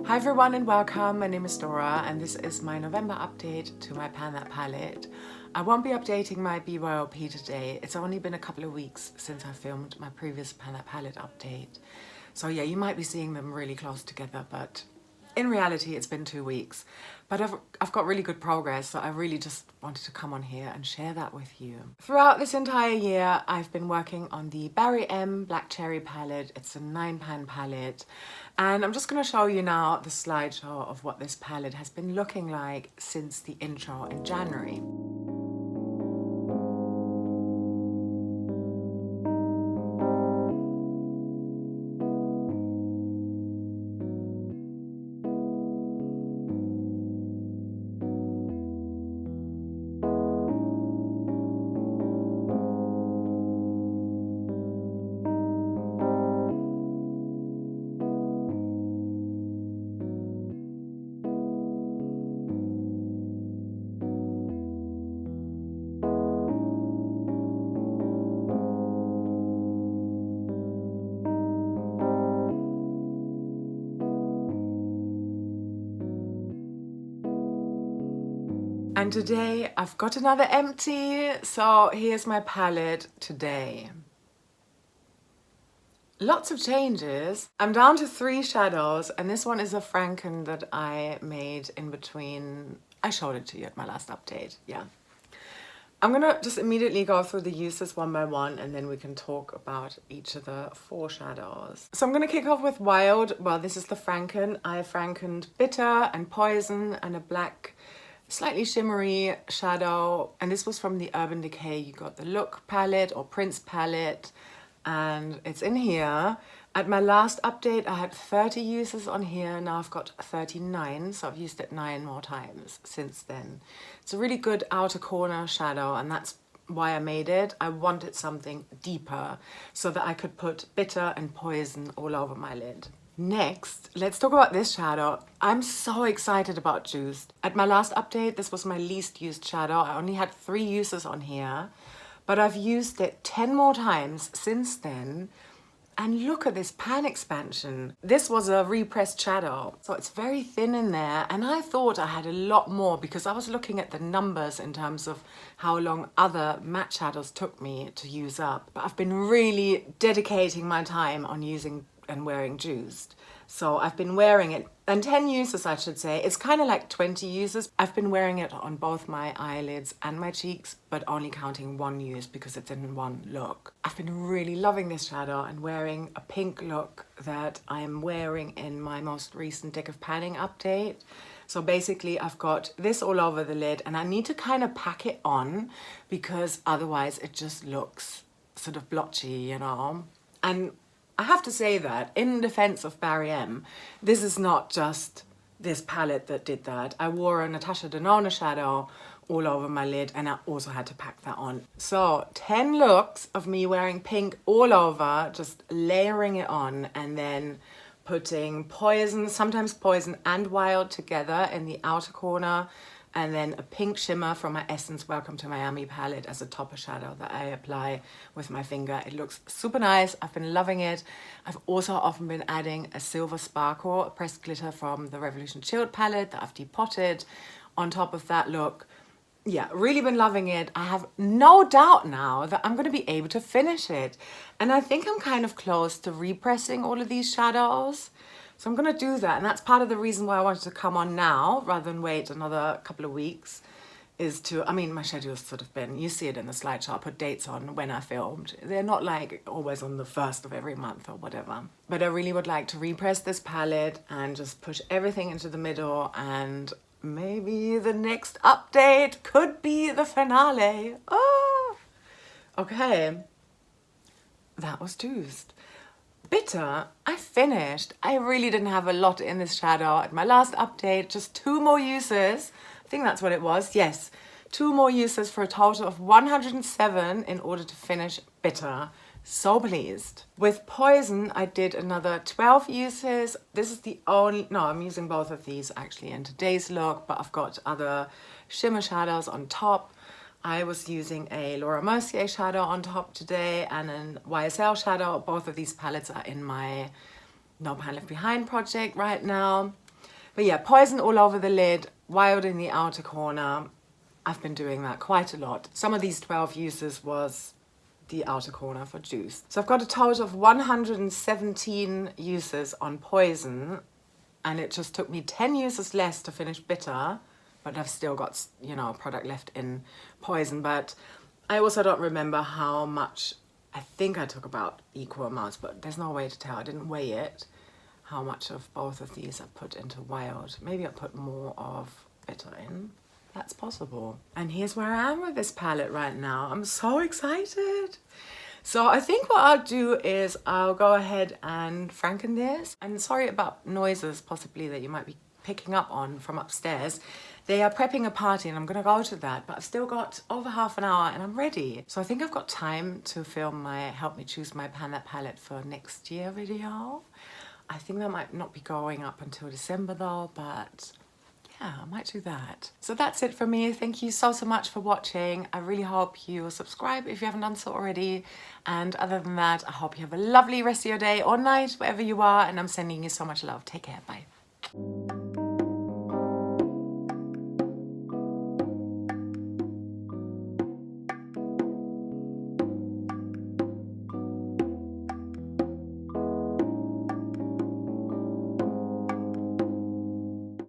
Hi everyone and welcome, my name is Dora and this is my November update to my Pan That palette. I won't be updating my BYOP today, it's only been a couple of weeks since I filmed my previous Pan That palette update. So yeah, you might be seeing them really close together, but in reality it's been 2 weeks. But I've got really good progress, so I really just wanted to come on here and share that with you. Throughout this entire year, I've been working on the Barry M Black Cherry palette. It's a 9-pan palette. And I'm just going to show you now the slideshow of what this palette has been looking like since the intro in January. And today I've got another empty, so here's my palette today. Lots of changes. I'm down to 3 shadows, and this one is a franken that I made in between. I showed it to you at my last update, yeah. I'm gonna just immediately go through the uses one by one and then we can talk about each of the 4 shadows. So I'm gonna kick off with Wild. Well, this is the franken. I frankened Bitter and Poison and a black slightly shimmery shadow, and this was from the Urban Decay You Got the Look palette or Prince palette, and it's in here. At my last update I had 30 uses on here, now I've got 39, so I've used it 9 more times since then. It's a really good outer corner shadow, and that's why I made it. I wanted something deeper so that I could put Bitter and Poison all over my lid. Next, let's talk about this shadow. I'm so excited about Juiced. At my last update, this was my least used shadow. I only had 3 uses on here, but I've used it 10 more times since then. And look at this pan expansion. This was a repressed shadow, so it's very thin in there. And I thought I had a lot more because I was looking at the numbers in terms of how long other matte shadows took me to use up. But I've been really dedicating my time on using and wearing Juiced. So I've been wearing it, and 10 uses I should say. It's kind of like 20 uses. I've been wearing it on both my eyelids and my cheeks, but only counting 1 use because it's in 1 look. I've been really loving this shadow and wearing a pink look that I'm wearing in my most recent Dick of Panning update. So basically I've got this all over the lid, and I need to kind of pack it on because otherwise it just looks sort of blotchy, you know. And I have to say that, in defense of Barry M, this is not just this palette that did that. I wore a Natasha Denona shadow all over my lid, and I also had to pack that on. So 10 looks of me wearing pink all over, just layering it on, and then putting Poison, sometimes Poison and Wild together in the outer corner, and then a pink shimmer from my Essence Welcome to Miami palette as a topper shadow that I apply with my finger. It looks super nice. I've been loving it. I've also often been adding a silver sparkle, a pressed glitter from the Revolution Chilled palette that I've depotted on top of that look. Yeah, really been loving it. I have no doubt now that I'm going to be able to finish it. And I think I'm kind of close to repressing all of these shadows. So I'm going to do that, and that's part of the reason why I wanted to come on now rather than wait another couple of weeks, is to, I mean, my schedule's sort of been, you see it in the slideshow, I put dates on when I filmed. They're not like always on the 1st of every month or whatever. But I really would like to repress this palette and just push everything into the middle, and maybe the next update could be the finale. Oh! Okay, that was Juiced. Bitter, I finished. I really didn't have a lot in this shadow at my last update, just 2 more uses. I think that's what it was, yes. 2 more uses for a total of 107 in order to finish Bitter. So pleased. With Poison, I did another 12 uses. This is the only, no, I'm using both of these actually in today's look, but I've got other shimmer shadows on top. I was using a Laura Mercier shadow on top today and an YSL shadow. Both of these palettes are in my No Pan Left Behind project right now. But yeah, poison all over the lid, wild in the outer corner. I've been doing that quite a lot. Some of these 12 uses was the outer corner for juice. So I've got a total of 117 uses on poison, and it just took me 10 uses less to finish bitter, but I've still got, you know, product left in poison. But I also don't remember how much. I think I took about equal amounts, but there's no way to tell. I didn't weigh it, how much of both of these I put into wild. Maybe I put more of bitter in. That's possible. And here's where I am with this palette right now. I'm so excited. So I think what I'll do is I'll go ahead and franken this. And sorry about noises possibly that you might be picking up on from upstairs. They are prepping a party and I'm gonna go to that, but I've still got over half an hour and I'm ready. So I think I've got time to film my help me choose my palette for next year video. I think that might not be going up until December though, but yeah, I might do that. So that's it for me. Thank you so much for watching. I really hope you will subscribe if you haven't done so already. And other than that, I hope you have a lovely rest of your day or night, wherever you are. And I'm sending you so much love. Take care. Bye.